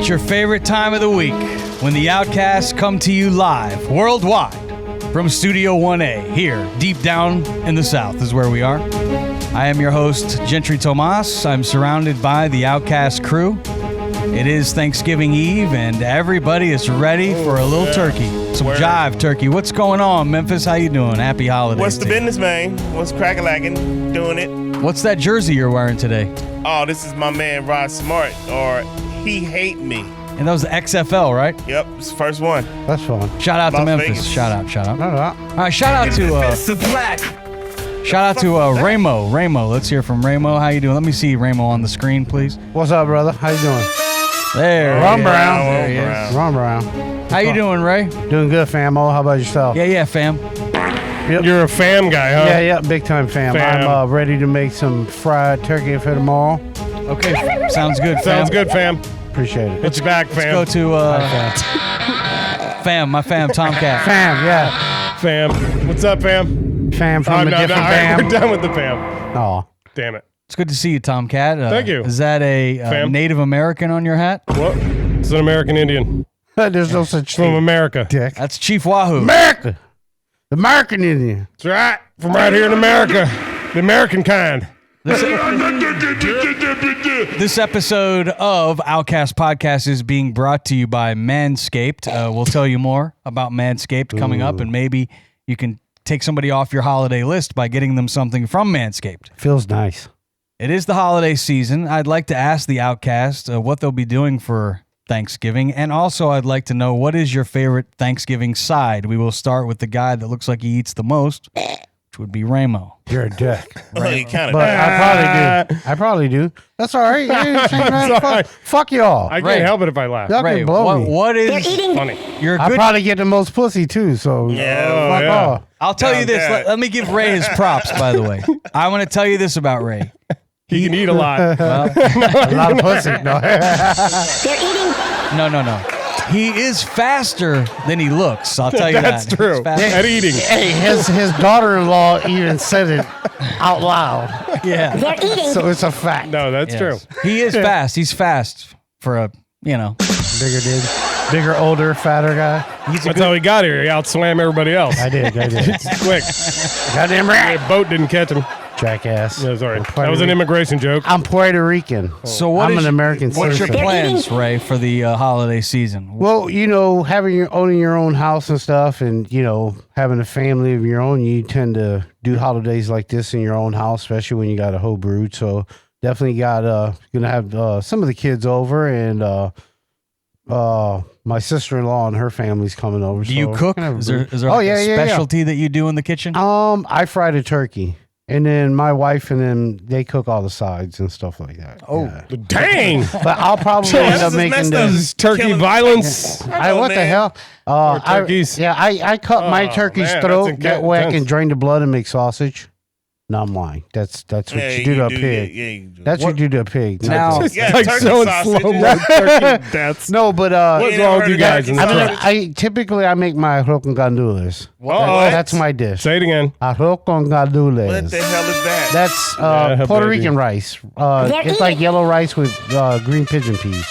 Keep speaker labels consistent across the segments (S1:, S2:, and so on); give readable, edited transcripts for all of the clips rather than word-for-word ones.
S1: It's your favorite time of the week when the Outcasts come to you live worldwide from Studio 1A here deep down in the South is where we are. I am your host, Gentry Tomas. I'm surrounded by the Outcast crew. It is Thanksgiving Eve and everybody is ready for a little turkey. Some jive turkey. What's going on, Memphis? How you doing? Happy holidays.
S2: What's the business, man? What's crack-a-lackin'? Doing it.
S1: What's that jersey you're wearing today?
S2: Oh, this is my man Rod Smart, or He Hate Me.
S1: And that was the XFL, right?
S2: Yep, it's the first one.
S3: That's fun.
S1: Shout out to
S2: Las
S1: Memphis.
S2: Vegas.
S1: Shout out.
S3: No.
S1: All right, shout out to Ramo. Ramo, let's hear from Ramo. How you doing? Let me see Ramo on the screen, please.
S3: What's up, brother? How you doing?
S1: There.
S3: Ron Brown.
S1: There he is.
S3: Ron Brown.
S1: How you doing, Ray?
S3: Doing good, famo. How about yourself?
S1: Yeah, fam.
S3: Yep.
S4: You're a fam guy, huh?
S3: Yeah, big time fam. I'm ready to make some fried turkey for tomorrow.
S1: Okay, sounds good, fam.
S4: Sounds good, fam.
S3: Appreciate it.
S4: It's back,
S1: Let's
S4: fam.
S1: go to my fam, Tomcat.
S3: Fam, yeah.
S4: Fam. What's up, fam?
S3: Fam from a different
S4: all right,
S3: fam.
S4: we're done with the fam.
S3: Oh.
S4: Damn it.
S1: It's good to see you, Tomcat.
S4: Thank you.
S1: Is that a
S4: Fam.
S1: Native American on your hat?
S4: What? It's an American Indian
S3: There's no such
S4: from
S3: thing.
S4: America.
S3: Dick.
S1: That's Chief Wahoo.
S3: America. The American Indian.
S4: That's right. From right here in America. The American kind.
S1: This episode of Outcast Podcast is being brought to you by Manscaped. We'll tell you more about Manscaped coming up, and maybe you can take somebody off your holiday list by getting them something from Manscaped.
S3: Feels nice.
S1: It is the holiday season. I'd like to ask the Outcast what they'll be doing for Thanksgiving, and also I'd like to know what is your favorite Thanksgiving side. We will start with the guy that looks like he eats the most, which would be Ramo.
S3: You're a dick.
S2: Well, you kind of.
S3: But I probably do. That's all right. Fuck y'all.
S4: I can't
S1: Ray.
S4: help it if I laugh.
S3: Y'all
S1: Ray,
S3: can blow me.
S1: what is
S4: Funny.
S1: you're
S3: I
S1: good?
S3: probably get the most pussy too, so
S2: Yeah.
S3: fuck
S4: yeah.
S3: off.
S1: I'll tell you this.
S2: that.
S1: Let me give Ray his props, by the way. I want to tell you this about Ray.
S4: He can eat a lot.
S3: A lot of pussy. No.
S1: No. He is faster than he looks. I'll tell you
S4: That's
S1: that.
S4: true.
S1: He's faster.
S4: At eating.
S3: Hey, his daughter-in-law even said it out loud,
S1: Yeah.
S3: so it's a fact.
S4: No, that's
S1: Yes.
S4: true.
S1: He is fast. He's fast for a,
S3: Bigger, older, fatter guy.
S4: That's how he got here. He outswam everybody else.
S3: I did.
S4: Quick.
S3: Goddamn right,
S4: The boat didn't catch him.
S3: jackass.
S4: Yeah, sorry.
S3: I'm
S4: That was an immigration joke.
S3: I'm Puerto Rican.
S1: So
S3: I'm an American
S1: What's your
S3: citizen.
S1: plans, Ray, for the holiday season?
S3: Well, owning your own house and stuff, and having a family of your own, you tend to do holidays like this in your own house, especially when you got a whole brood. So definitely gonna have some of the kids over, and my sister-in-law and her family's coming over.
S1: Do you cook? Is there like a specialty that you do in the kitchen?
S3: I fried a turkey, and then my wife and them, they cook all the sides and stuff like that.
S1: Oh.
S3: Yeah.
S4: Dang.
S3: But I'll probably end up making
S4: This is turkey
S2: Killing-
S4: violence.
S3: what the
S2: man.
S3: hell?
S4: turkeys.
S3: I cut my turkey's
S4: man,
S3: throat,
S4: that's
S3: get whack,
S4: intense.
S3: and drain the blood and make sausage. No, I'm lying. That's what you do to a pig.
S2: Yeah, you do.
S3: That's what you do to a pig. not
S1: Now-
S3: this.
S2: Yeah,
S4: Like
S2: turkey
S4: so
S2: sausage.
S4: slow-mo turkey deaths.
S3: No, but
S4: What's wrong with you guys? in the truck?
S3: I typically make my arroz con gandules.
S4: Uh-oh.
S3: That's my dish.
S4: Say it again.
S3: Arroz con gandules.
S2: What the hell is that?
S3: That's
S4: Yeah,
S3: Puerto
S4: baby.
S3: Rican rice. It's like yellow rice with green pigeon peas.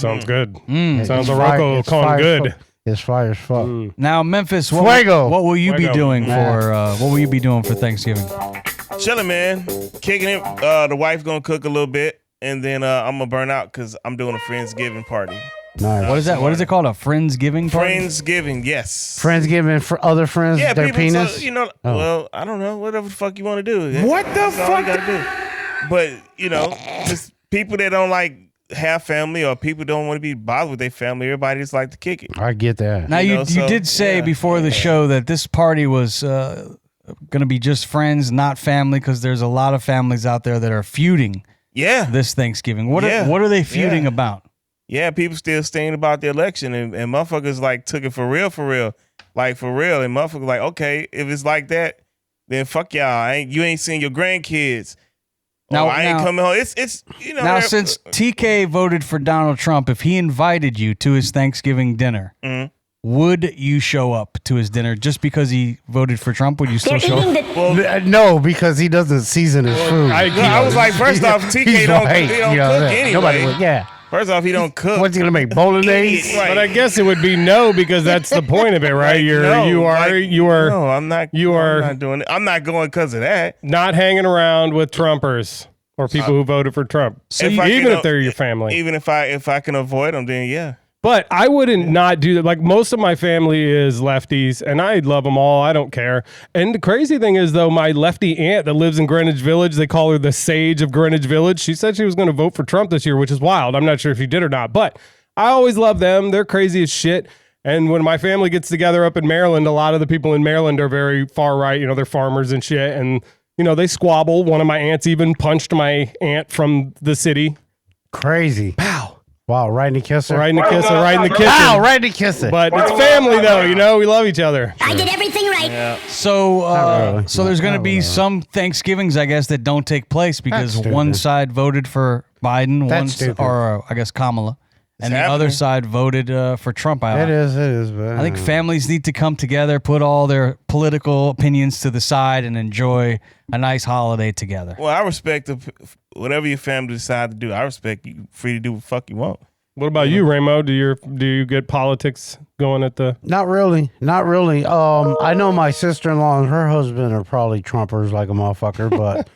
S4: Sounds good.
S1: Mm.
S4: Sounds
S3: It's
S4: a
S3: fire-
S4: Rocco
S3: it's
S4: calling
S3: fire as
S4: good.
S3: fuck. It's fire as fuck.
S1: Now, Memphis,
S3: Fuego.
S1: what will you be
S4: Fuego.
S1: doing for Thanksgiving?
S2: Chilling, man. Kicking it. The wife gonna cook a little bit, and then I'm gonna burn out because I'm doing a Friendsgiving party.
S3: Nice.
S1: What is that? What is it called? A Friendsgiving party?
S2: Friendsgiving, yes.
S3: Friendsgiving for other friends,
S2: Yeah,
S3: their
S2: people.
S3: penis.
S2: So,
S3: Oh.
S2: well, I don't know. Whatever the fuck you want to do.
S4: What the
S2: That's all you
S4: fuck?
S2: gotta do. But just people that don't like have family or people don't want to be bothered with their family. Everybody just like to kick it.
S3: I get that.
S1: Now, you
S2: so,
S1: did say
S2: yeah.
S1: before the show that this party was going to be just friends, not family, because there's a lot of families out there that are feuding
S2: Yeah.
S1: this Thanksgiving. What
S2: Yeah.
S1: are they feuding
S2: Yeah.
S1: about?
S2: Yeah, people still staying about the election, and motherfuckers like took it for real, like for real. And motherfuckers like, okay, if it's like that, then fuck y'all. You ain't seeing your grandkids.
S1: Now-
S2: I ain't
S1: now-
S2: coming home. It's
S1: Now, since TK voted for Donald Trump, if he invited you to his Thanksgiving dinner, would you show up to his dinner just because he voted for Trump? Would you still show up?
S2: well,
S3: No, because he doesn't season his food.
S2: I was like, first off, TK
S3: He's
S2: don't,
S3: white,
S2: they don't
S3: you know
S2: cook
S3: that.
S2: anyway.
S3: Nobody would. Yeah.
S2: First off, he don't cook.
S3: What's he gonna make? Bolognese?
S2: Right.
S4: But I guess it would be no because that's the point of it, right?
S2: Like,
S4: You are.
S2: No, I'm not.
S4: You are
S2: I'm not doing it. I'm not going because of that.
S4: not hanging around with Trumpers or people who voted for Trump.
S2: If I
S4: Even
S2: can-
S4: if they're your family.
S2: Even if I can avoid them, then yeah.
S4: But I wouldn't not do that. Like most of my family is lefties, and I love them all. I don't care. And the crazy thing is, though, my lefty aunt that lives in Greenwich Village, they call her the sage of Greenwich Village. She said she was going to vote for Trump this year, which is wild. I'm not sure if she did or not. But I always love them. They're crazy as shit. And when my family gets together up in Maryland, a lot of the people in Maryland are very far right. You know, they're farmers and shit. And, you know, they squabble. One of my aunts even punched my aunt from the city.
S3: Crazy.
S4: Pow.
S3: Wow, right in the kisser.
S4: Right in the kisser, right in the kitchen.
S3: Wow, right in the kisser.
S4: But it's family, though. You know, we love each other.
S5: I did everything right.
S2: Yeah.
S1: So,
S3: really.
S1: so there's going to
S3: Not
S1: be
S3: really.
S1: some Thanksgivings, I guess, that don't take place because
S3: That's
S1: one
S3: stupid.
S1: side voted for Biden,
S3: That's stupid.
S1: or I guess Kamala, and the other
S2: happening.
S1: side voted for Trump.
S3: It is. But
S1: I think families need to come together, put all their political opinions to the side, and enjoy a nice holiday together.
S2: Well, I respect whatever your family decide to do. I respect you. Free to do what the fuck you want.
S4: What about you, Ramo? Do you get politics going at the?
S3: Not really. I know my sister-in-law and her husband are probably Trumpers like a motherfucker, but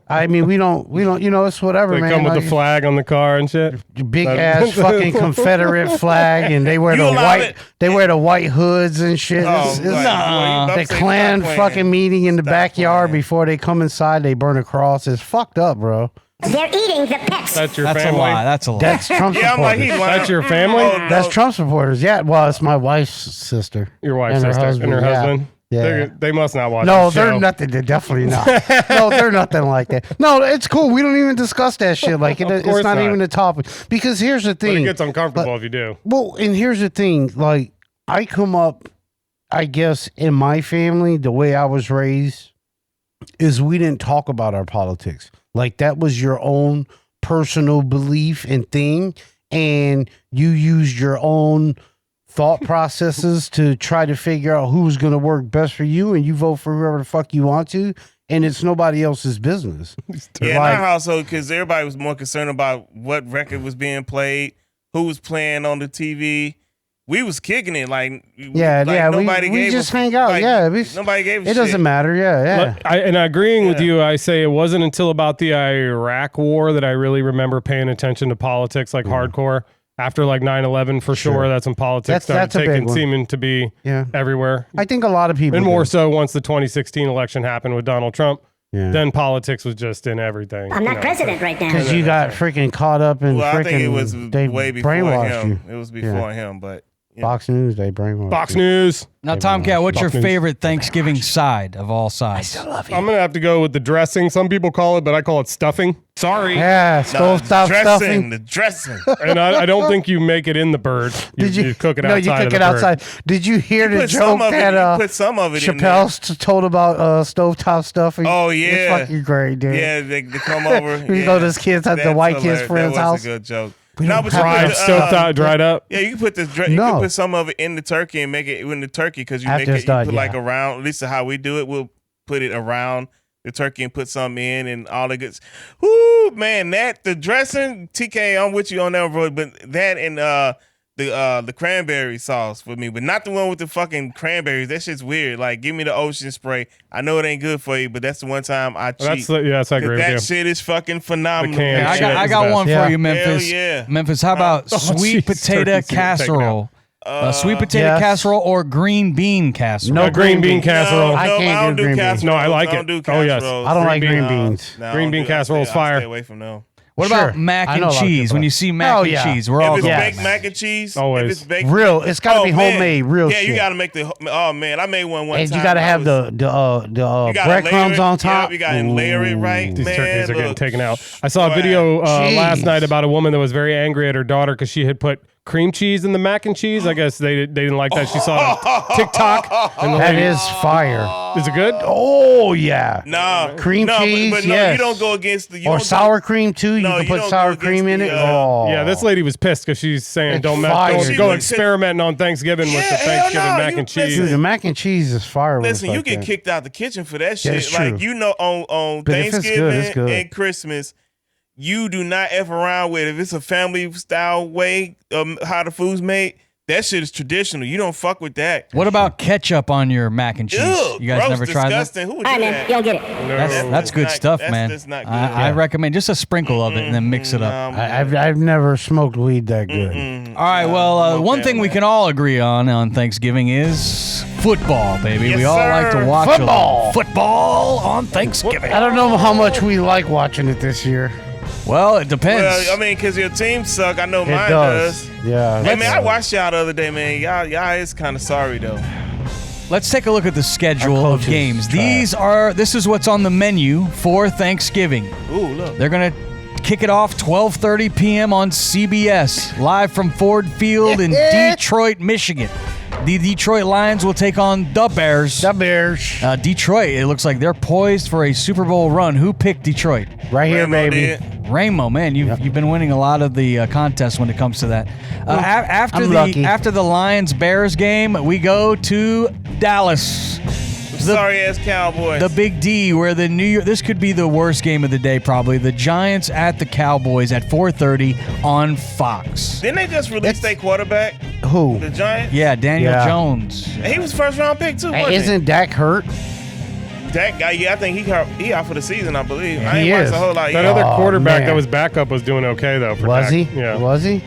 S3: I mean, we don't. You know, it's whatever,
S4: They
S3: man.
S4: come with
S3: Like,
S4: the flag on the car and shit.
S3: big ass fucking Confederate flag, and they wear
S2: You
S3: the
S2: allow
S3: white.
S2: it?
S3: They wear the white hoods and shit.
S2: Oh,
S3: It's-
S2: like,
S1: nah.
S2: well, you
S3: the
S2: about to say
S3: Klan
S2: stop
S3: fucking
S2: playing.
S3: meeting in the
S2: Stop
S3: backyard
S2: playing.
S3: before they come inside. They burn a cross. It's fucked up, bro.
S5: They're eating the pets.
S4: That's your
S1: That's
S4: family.
S1: a lie. That's a lie.
S3: That's Trump
S2: Yeah, I'm like,
S3: supporters.
S2: he's lying.
S4: That's your family?
S2: Oh, no.
S3: That's Trump supporters. Yeah, well, it's my wife's sister.
S4: Your wife's
S3: and her
S4: sister
S3: husband,
S4: and her
S3: yeah.
S4: husband.
S3: Yeah.
S4: They must not watch.
S3: No,
S4: the show.
S3: they're nothing. They're definitely not. No, they're nothing like that. No, it's cool. We don't even discuss that shit. Like it's
S4: course
S3: not
S4: not.
S3: even a topic. Because here's the
S4: But
S3: thing.
S4: it gets uncomfortable if you do.
S3: Well, and here's the thing. Like I come up, I guess in my family, the way I was raised is we didn't talk about our politics. Like that was your own personal belief and thing, and you used your own thought processes to try to figure out who's going to work best for you, and you vote for whoever the fuck you want to, and it's nobody else's business.
S2: Yeah, in
S3: Like-
S2: our household, because everybody was more concerned about what record was being played, who was playing on the TV. We was kicking it like
S3: Yeah, yeah,
S2: Nobody
S3: we
S2: gave
S3: just
S2: us,
S3: hang out.
S2: like,
S3: Yeah,
S2: nobody gave a
S3: it doesn't
S2: shit.
S3: matter. Yeah.
S4: But agreeing with
S2: Yeah.
S4: you, I say it wasn't until about the Iraq War that I really remember paying attention to politics like hardcore. After like 9/11, for sure, that's when politics
S3: That's a
S4: started
S3: big one.
S4: seeming to be
S3: Yeah.
S4: everywhere.
S3: I think a lot of people
S4: And more
S3: do.
S4: so once the 2016 election happened with Donald Trump.
S3: Yeah.
S4: Then politics was just in everything.
S5: I'm
S4: you
S5: not
S4: know.
S5: president right now.
S3: Because you got freaking caught up in
S2: Well,
S3: freaking.
S2: I think it was
S3: they
S2: way before
S3: brainwashed
S2: him.
S3: you.
S2: It was before him, but yeah.
S3: Fox News, they brainwashed
S4: Fox
S3: you.
S4: News.
S1: Now, Tomcat, what's your
S4: Fox News.
S1: favorite Thanksgiving side of all sides?
S4: I'm going to have to go with the dressing. Some people call it, but I call it stuffing. Sorry.
S3: Yeah, stovetop stuffing.
S2: The dressing.
S4: And I don't think you make it in the bird. You cook it outside.
S3: No, you cook
S4: of
S3: it
S4: the bird.
S3: outside. Did you hear the
S2: Put
S3: joke
S2: some of it.
S3: that
S2: You put some of it in
S3: Chappelle told about stovetop stuffing?
S2: Oh, yeah.
S3: It's fucking great, dude.
S2: Yeah, they come over.
S3: We
S2: yeah.
S3: go to his kids at the
S2: That's
S3: white kids'
S2: hilarious.
S3: friend's
S2: that
S3: house.
S2: was a good joke.
S3: We
S2: No,
S3: don't
S2: but you
S3: have
S2: put
S4: Dried,
S2: the,
S4: stovetop, dried up.
S2: Yeah, you can put this. You
S3: No.
S2: can put some of it in the turkey and make it in the turkey because you
S3: After
S2: make
S3: it's
S2: it.
S3: done,
S2: You put like
S3: yeah.
S2: around. At least how we do it, we'll put it around the turkey and put some in and all the good. Whoo, man, that the dressing. TK, I'm with you on that, bro. But that and the cranberry sauce for me, but not the one with the fucking cranberries. That shit's weird. Like, give me the ocean spray. I know it ain't good for you, but that's the one time I cheat.
S4: Yes, I agree with
S2: That
S4: you.
S2: shit is fucking phenomenal.
S4: The can
S1: Yeah,
S4: shit
S1: I
S4: is
S1: got
S4: best.
S1: one
S3: Yeah.
S1: for you, Memphis.
S2: Hell yeah.
S1: Memphis, how about
S4: Oh,
S1: sweet
S4: jeez,
S1: potato
S4: turkey's getting taken
S1: casserole? Sweet potato
S3: Yes.
S1: casserole or green bean casserole?
S3: No
S4: A green bean casserole.
S3: I can't do green beans.
S2: casseroles.
S4: No, I like
S2: I don't
S4: it.
S2: do
S4: Oh, yes.
S2: casseroles.
S3: I don't like
S4: Green
S3: green
S4: bean-
S3: beans.
S2: No, I
S4: Green
S2: don't
S4: bean
S2: do- I
S4: casserole is
S2: stay- I
S4: fire.
S2: Stay away from them.
S1: What
S3: Sure.
S1: about mac
S3: I
S1: and
S3: know a lot of
S1: cheese?
S3: people
S1: When
S3: like-
S1: you see mac
S3: Oh,
S1: and
S3: yeah.
S1: cheese, we're
S2: If
S1: all
S2: it's
S1: going.
S3: Yes.
S2: baked mac and cheese,
S4: Always.
S2: If it's baked,
S3: Real. It's got to be
S2: man.
S3: homemade. Real
S2: Yeah,
S3: shit.
S2: you got to make the. Oh man, I made one time.
S3: And you got to have the
S2: You gotta
S3: breadcrumbs
S2: layer it.
S3: on top.
S2: Yeah, you got to layer it right.
S4: These
S2: man,
S4: turkeys are getting
S2: look.
S4: taken out. I saw a
S2: Boy.
S4: video last
S3: Jeez.
S4: night about a woman that was very angry at her daughter because she had put cream cheese in the mac and cheese. I guess they didn't like that. She saw it on TikTok. And the
S3: That
S4: lady-
S3: is fire.
S4: Is it good?
S3: Oh yeah.
S2: Nah,
S3: Cream
S2: no,
S3: cheese,
S2: but no,
S3: yes.
S2: you don't go against the. You
S3: Or
S2: don't
S3: sour cream too. You
S2: No,
S3: can
S2: you
S3: put
S2: don't
S3: sour
S2: go
S3: cream in
S2: against
S3: it.
S2: the,
S3: Oh,
S4: Yeah, this lady was pissed because she's saying
S3: It's
S4: don't
S3: fire.
S2: She
S4: go
S2: would-
S4: experimenting on Thanksgiving with the
S2: Yeah, hell
S4: Thanksgiving
S2: no,
S4: mac
S2: you-
S4: and cheese.
S3: Dude, the mac and cheese is fire. when it's
S2: Listen, you
S3: like
S2: get
S3: that.
S2: kicked out the kitchen for that
S3: Yeah,
S2: shit.
S3: it's
S2: Like
S3: true.
S2: you know, on
S3: But if it's good,
S2: Thanksgiving
S3: it's good.
S2: and Christmas, you do not F around with. If it's a family style way how the food's made, that shit is traditional. You don't fuck with that.
S1: What about ketchup on your mac and cheese?
S2: Ew,
S1: You guys
S2: gross,
S1: never tried that?
S2: disgusting. Who would
S5: All right,
S2: do
S5: man.
S2: that?
S5: You don't get it.
S1: That's good stuff,
S2: that's
S1: man.
S2: just not good.
S1: I recommend just a sprinkle of it and then mix it up.
S3: I've never smoked weed that good.
S1: All right, well, one thing we can all agree on Thanksgiving is football, baby.
S2: Yes,
S1: we all like
S2: sir.
S1: to watch
S3: Football.
S1: football on Thanksgiving.
S3: I don't know how much we like watching it this year.
S1: Well, it depends.
S2: Well, I mean, because your team suck. I know
S3: It
S2: mine
S3: does.
S2: does.
S3: Yeah.
S2: Hey, man, I watched y'all the other day, man. Y'all is kind of sorry, though.
S1: Let's take a look at the schedule
S3: Our
S1: of
S3: coach is
S1: games.
S3: trash.
S1: This is what's on the menu for Thanksgiving.
S2: Ooh, look.
S1: They're going to kick it off 12:30 p.m. on CBS, live from Ford Field in Detroit, Michigan. The Detroit Lions will take on the Bears.
S3: The Bears.
S1: Detroit, it looks like they're poised for a Super Bowl run. Who picked Detroit?
S3: Right here,
S2: Rambo
S3: baby.
S2: did.
S1: Rainbow, man, you've been winning a lot of the contests when it comes to that.
S3: I'm lucky.
S1: After the Lions Bears game, we go to Dallas.
S2: Sorry ass Cowboys.
S1: The Big D, where the this could be the worst game of the day, probably. The Giants at the Cowboys at 4:30 on Fox.
S2: Didn't they just release their quarterback,
S3: Who?
S2: the Giants?
S1: Yeah, Daniel
S3: Yeah.
S1: Jones.
S2: He was first round pick too.
S3: Hey,
S2: Wasn't
S3: isn't Dak hurt?
S2: he? That guy? Yeah, I think he out for the season. I believe. I
S3: He
S2: ain't watched
S3: is.
S2: a whole lot.
S4: That
S2: yet.
S4: other quarterback
S3: man.
S4: that was backup was doing okay though. For
S3: Was
S4: Dak.
S3: he?
S4: Yeah.
S3: Was he?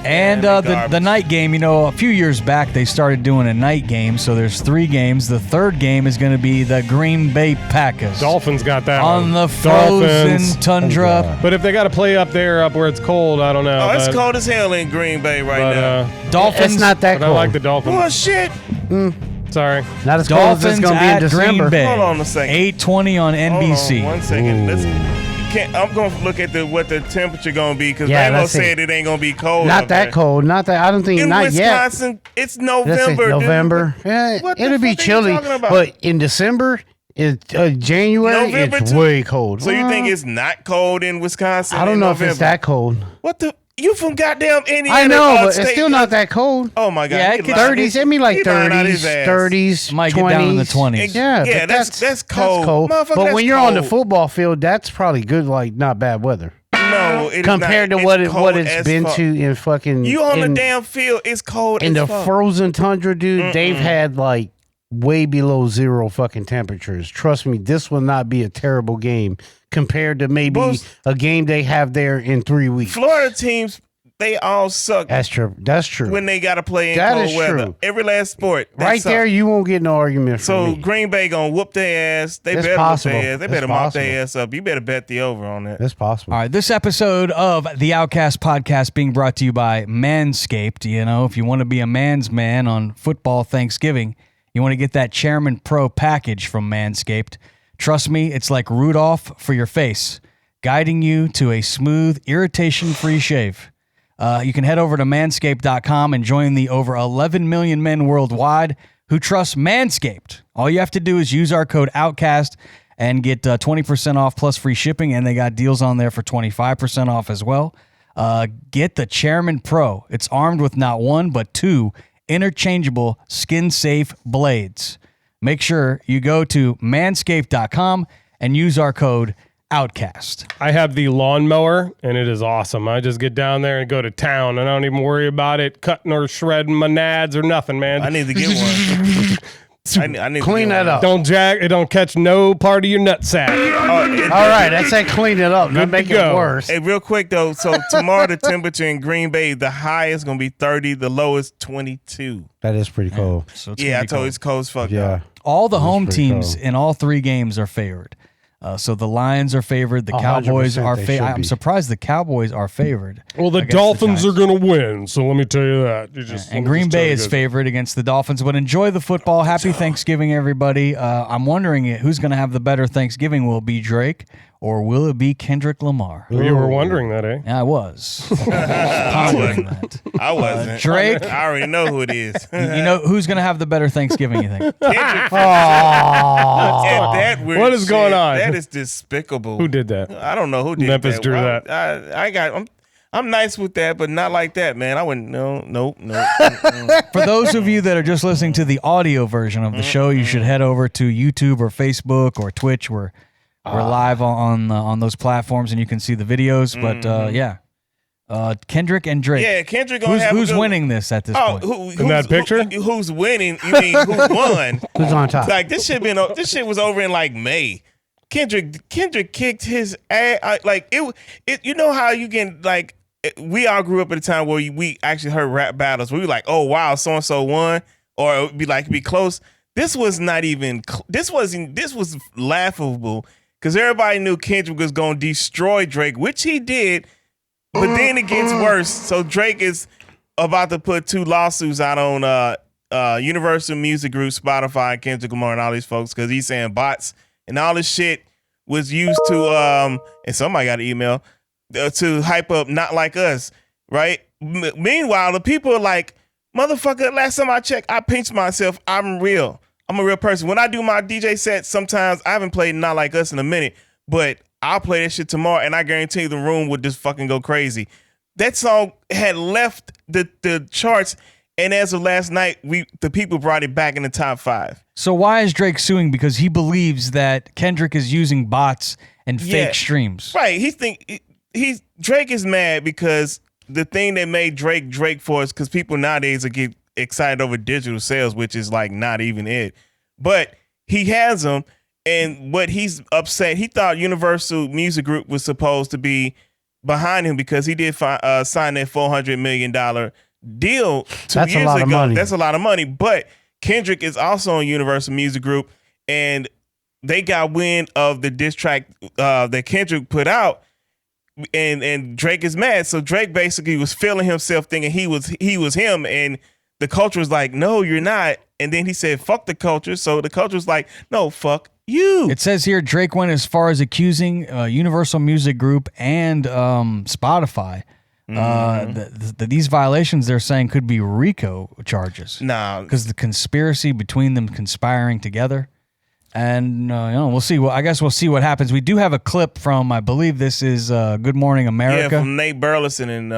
S1: And
S2: Yeah,
S1: the
S2: garbage.
S1: night game, a few years back they started doing a night game, so there's 3 games. The third game is going to be the Green Bay Packers
S4: Dolphins got that
S1: on
S4: one.
S1: the frozen
S4: Dolphins.
S1: tundra.
S4: But if they got to play up where it's cold, I don't know.
S2: Oh, it's
S4: but-
S2: cold as hell in Green Bay right
S4: But,
S2: now.
S1: Dolphins
S3: It's not that
S4: but I
S3: cold.
S4: like the Dolphins.
S2: Bullshit.
S4: Sorry.
S3: Not as cold as
S1: Dolphins
S3: it's going to be in
S1: at
S3: December.
S1: Green Bay.
S2: Hold on a second.
S1: 8:20 on NBC.
S2: Hold on 1 second.
S3: Ooh.
S2: I'm going to look at what the temperature going to be because
S3: Yeah,
S2: Rainbow
S3: let's see.
S2: said it ain't going to be cold.
S3: Not
S2: up
S3: that
S2: there.
S3: cold. Not that. I don't think.
S2: In
S3: Not yet.
S2: Wisconsin, it's
S3: Let's see,
S2: November. dude.
S3: November. Yeah,
S2: What the
S3: it'll be
S2: fuck are you
S3: chilly.
S2: talking about?
S3: But in December, it's January.
S2: November
S3: it's
S2: too?
S3: way cold.
S2: So you think it's not cold in Wisconsin?
S3: I don't
S2: in
S3: know
S2: November?
S3: if it's that cold.
S2: What the? You from goddamn Indiana?
S3: I know, but
S2: state-
S3: it's still not that cold.
S2: Oh my god!
S1: Yeah,
S2: he
S1: it could-
S2: lying.
S3: 30s. I mean, like
S2: He lying out
S3: 30s,
S2: his ass.
S3: 30s,
S1: Might
S3: 20s.
S1: get down in the 20s.
S3: Yeah,
S2: Yeah,
S3: but
S2: that's cold. Motherfucker,
S3: But
S2: that's
S3: when you're on the
S2: cold.
S3: football field, that's probably good, like not bad weather
S2: No, it is
S3: compared
S2: not.
S3: to what
S2: It's
S3: what
S2: cold
S3: it's
S2: as
S3: been
S2: fuck.
S3: to in fucking.
S2: You on
S3: in,
S2: the damn field? It's cold
S3: in
S2: as
S3: the
S2: fuck.
S3: frozen tundra, dude. They've had like way below 0 fucking temperatures. Trust me, this will not be a terrible game compared to maybe
S2: Most-
S3: a game they have there in 3 weeks.
S2: Florida teams, they all suck
S3: That's true. That's true.
S2: when they got to play in
S3: That
S2: cold
S3: is
S2: weather.
S3: true.
S2: Every last sport, they
S3: right
S2: suck.
S3: there, you won't get no argument from
S2: So
S3: me.
S2: Green Bay gonna whoop their ass. They
S3: That's
S2: better
S3: possible.
S2: whoop their ass. They
S3: That's
S2: better mop
S3: possible.
S2: their ass up. You better bet the over on that.
S3: That's possible.
S1: All right, this episode of the Outcast Podcast being brought to you by Manscaped. If you want to be a man's man on football Thanksgiving, you want to get that Chairman Pro package from Manscaped. Trust me, it's like Rudolph for your face, guiding you to a smooth, irritation-free shave. You can head over to manscaped.com and join the over 11 million men worldwide who trust Manscaped. All you have to do is use our code OUTCAST and get 20% off plus free shipping, and they got deals on there for 25% off as well. Get the Chairman Pro. It's armed with not 1, but 2 interchangeable skin-safe blades. Make sure you go to manscaped.com and use our code OUTCAST.
S4: I have the lawnmower, and it is awesome. I just get down there and go to town, and I don't even worry about it cutting or shredding my nads or nothing, man.
S2: I need to get one. I need to
S3: Clean
S2: get
S3: that
S2: one.
S3: up.
S4: Don't jack. It don't catch no part of your nutsack.
S3: All right, that's that. Clean it up. Not
S4: Good
S3: make
S4: to
S3: it
S4: go.
S3: worse.
S2: Hey, real quick though. So tomorrow the temperature in Green Bay, the high is gonna be 30, the low is 22.
S3: That is pretty cold.
S1: So it's
S2: Yeah,
S1: gonna
S2: I
S1: be
S2: told you
S1: cold.
S2: it's cold as fuck.
S3: Yeah.
S1: All the home
S3: pretty
S1: teams
S3: cold.
S1: in all 3 games are favored. So the Lions are favored. The
S3: 100%
S1: Cowboys are
S3: they
S1: favored.
S3: should
S1: I'm
S3: be.
S1: surprised the Cowboys are favored.
S4: Well, the
S1: against
S4: Dolphins are
S1: Giants.
S4: going to win, so let me tell you that.
S1: And Green Bay is favored against the Dolphins. But enjoy the football. Happy Thanksgiving, everybody. I'm wondering who's going to have the better Thanksgiving. Will it be Drake or will it be Kendrick Lamar?
S4: You were wondering that, eh?
S1: Yeah, I was pondering that.
S2: I wasn't.
S1: Drake?
S2: I already know who it is.
S1: You know who's going to have the better Thanksgiving? You think?
S2: Kendrick,
S3: Oh,
S2: and that weird
S4: What is going
S2: shit,
S4: on?
S2: That is despicable.
S4: Who did that?
S2: I don't know who did
S4: Memphis
S2: that.
S4: drew
S2: Well,
S4: that.
S2: I'm nice with that, but not like that, man. I wouldn't. Nope.
S1: For those of you that are just listening to the audio version of the show, you should head over to YouTube or Facebook or Twitch where We're live on those platforms, and you can see the videos. But Kendrick and Drake.
S2: Yeah, Kendrick gonna have
S1: who's winning this at this point?
S4: In that picture?
S2: Who's winning? You mean who won?
S3: Who's on top?
S2: Like this shit was over in like May. Kendrick kicked his ass. Like it. You know how you can like. We all grew up at a time where we actually heard rap battles. We were like, oh wow, so and so won, or it would be close. This was not even. This was laughable because everybody knew Kendrick was gonna destroy Drake, which he did. But then it gets worse. So Drake is about to put 2 lawsuits out on Universal Music Group, Spotify, Kendrick Lamar, and all these folks because he's saying bots and all this shit was used to and somebody got an email to hype up Not Like Us, right? Meanwhile, the people are like, motherfucker, last time I checked, I pinched myself. I'm real. I'm a real person. When I do my DJ set, sometimes I haven't played Not Like Us in a minute, but I'll play that shit tomorrow, and I guarantee you the room would just fucking go crazy. That song had left the charts, and as of last night, the people brought it back in the top 5.
S1: So why is Drake suing? Because he believes that Kendrick is using bots and fake streams.
S2: Right. Drake is mad because the thing that made Drake for us, because people nowadays get excited over digital sales, which is like not even it. But he has them. And what he's upset, he thought Universal Music Group was supposed to be behind him because he did sign that $400 million deal 2 years ago.
S3: Money.
S2: That's a lot of money. But Kendrick is also on Universal Music Group, and they got wind of the diss track that Kendrick put out, and Drake is mad. So Drake basically was feeling himself, thinking he was him, and the culture was like, no, you're not. And then he said, fuck the culture. So the culture was like, no, fuck you.
S1: It says here Drake went as far as accusing Universal Music Group and Spotify. These violations they're saying could be RICO charges.
S2: Nah,
S1: because the conspiracy between them conspiring together. And we'll see. Well, I guess we'll see what happens. We do have a clip from, I believe this is Good Morning America.
S2: Yeah, from Nate Burleson and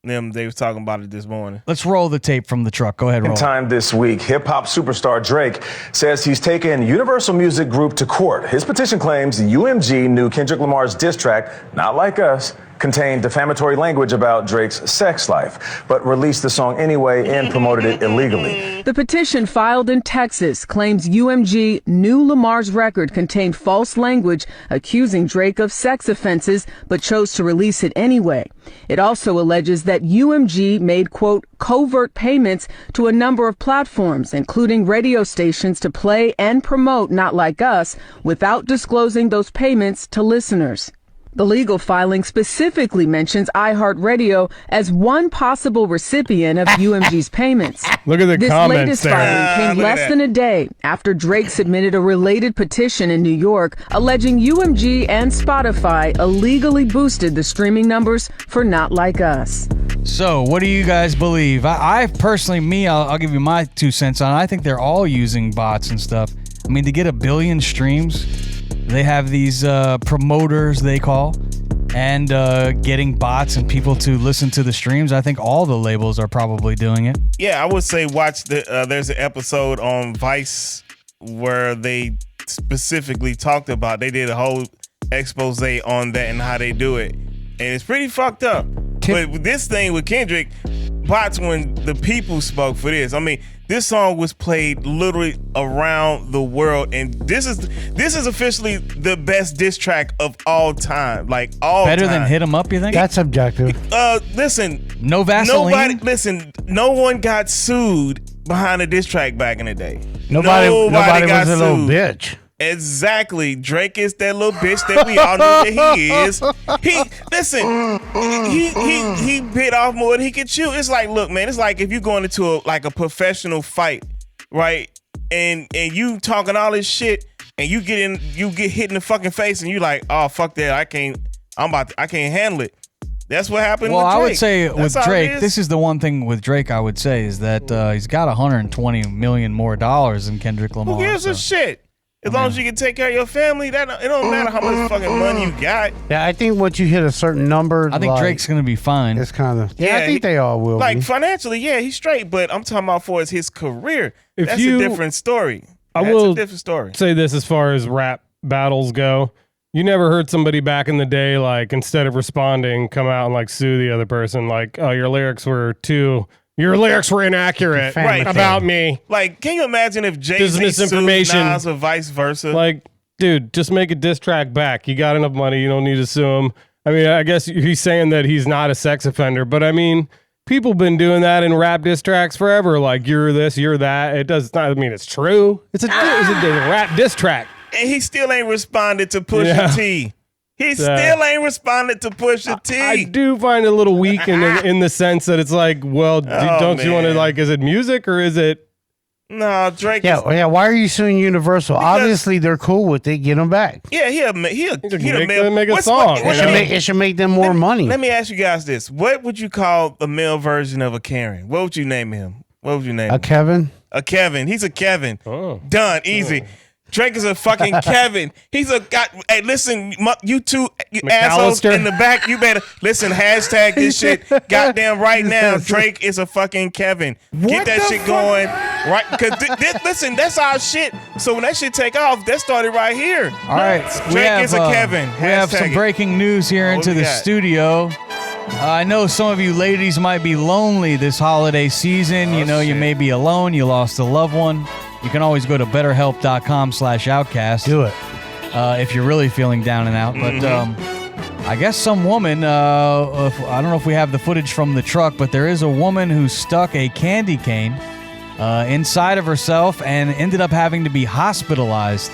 S2: them. They was talking about it this morning.
S1: Let's roll the tape from the truck. Go ahead, roll.
S6: Time this week, hip-hop superstar Drake says he's taken Universal Music Group to court. His petition claims UMG knew Kendrick Lamar's diss track, Not Like Us, contained defamatory language about Drake's sex life, but released the song anyway and promoted it illegally.
S7: The petition filed in Texas claims UMG knew Lamar's record contained false language accusing Drake of sex offenses, but chose to release it anyway. It also alleges that UMG made, quote, covert payments to a number of platforms, including radio stations, to play and promote Not Like Us without disclosing those payments to listeners. The legal filing specifically mentions iHeartRadio as one possible recipient of UMG's payments.
S4: Look at the
S7: this
S4: comments
S7: latest
S4: there.
S7: filing came less than a day after Drake submitted a related petition in New York alleging UMG and Spotify illegally boosted the streaming numbers for Not Like Us.
S1: So, what do you guys believe? I personally, I'll give you my 2 cents on it. I think they're all using bots and stuff. I mean, to get 1 billion streams, they have these promoters, they call, and getting bots and people to listen to the streams. I think all the labels are probably doing it.
S2: Yeah, I would say watch there's an episode on Vice where they specifically talked about, they did a whole expose on that and how they do it. And it's pretty fucked up. But with this thing with Kendrick, bots when the people spoke for this. I mean, this song was played literally around the world, and this is officially the best diss track of all time. Like all
S1: better
S2: time.
S1: Than Hit 'Em Up, you think?
S3: That's subjective.
S2: Listen,
S1: no Vaseline.
S2: No one got sued behind a diss track back in the day.
S3: Nobody
S2: got
S3: was a
S2: sued.
S3: little bitch.
S2: Exactly. Drake is that little bitch that we all know that he is. He bit off more than he could chew. It's like, look, man, it's like if you're going into a professional fight, right? And you talking all this shit and you get hit in the fucking face and you like, oh fuck that, I can't handle it. That's what happened with Drake.
S1: Well, I would say with Drake, this is the one thing with Drake I would say is that he's got $120 million more than Kendrick Lamar.
S2: Who gives a shit? As long as you can take care of your family, it don't matter how much fucking money you got.
S3: Yeah, I think once you hit a certain number,
S1: I think Drake's going to be fine.
S3: It's kind of I think they all will.
S2: Like
S3: be.
S2: financially, yeah, he's straight. But I'm talking about for his career. That's
S4: a
S2: different story.
S4: I
S2: That's
S4: will
S2: a different story.
S4: say this as far as rap battles go. You never heard somebody back in the day, like, instead of responding, come out and, like, sue the other person, like, oh, your lyrics were inaccurate
S2: Right.
S4: about me.
S2: Like, can you imagine if Jay-Z sued Nas or vice versa?
S4: Like, dude, just make a diss track back. You got enough money. You don't need to sue him. I mean, I guess he's saying that he's not a sex offender, but I mean, people been doing that in rap diss tracks forever. Like, you're this, you're that. It does not mean it's true. It's a rap diss track.
S2: And he still ain't responded to Pusha T. He still ain't responded to Pusha T.
S4: I do find it a little weak in the sense that it's like, well, don't you want to, like, is it music or is it?
S2: No, Drake.
S3: Yeah. Why are you suing Universal? Obviously, they're cool with it. Get them back.
S2: Yeah, he'll
S4: make a song.
S3: It should make them more money.
S2: Let me ask you guys this: what would you call the male version of a Karen? What would you name him? What would you name him?
S3: A Kevin.
S2: A Kevin. He's a Kevin.
S4: Oh.
S2: Done. Easy. Drake is a fucking Kevin. He's a got. Hey, listen, you two assholes in the back. You better listen. Hashtag this shit. Goddamn right now. Drake is a fucking Kevin. Get that shit going right. Cause listen, that's our shit. So when that shit take off, that started right here.
S1: All right,
S2: Drake is a Kevin.
S1: We have some breaking news here into the studio. I know some of you ladies might be lonely this holiday season. You may be alone. You lost a loved one. You can always go to betterhelp.com/outcast.
S3: Do it.
S1: If you're really feeling down and out. But I guess some woman, I don't know if we have the footage from the truck, but there is a woman who stuck a candy cane inside of herself and ended up having to be hospitalized.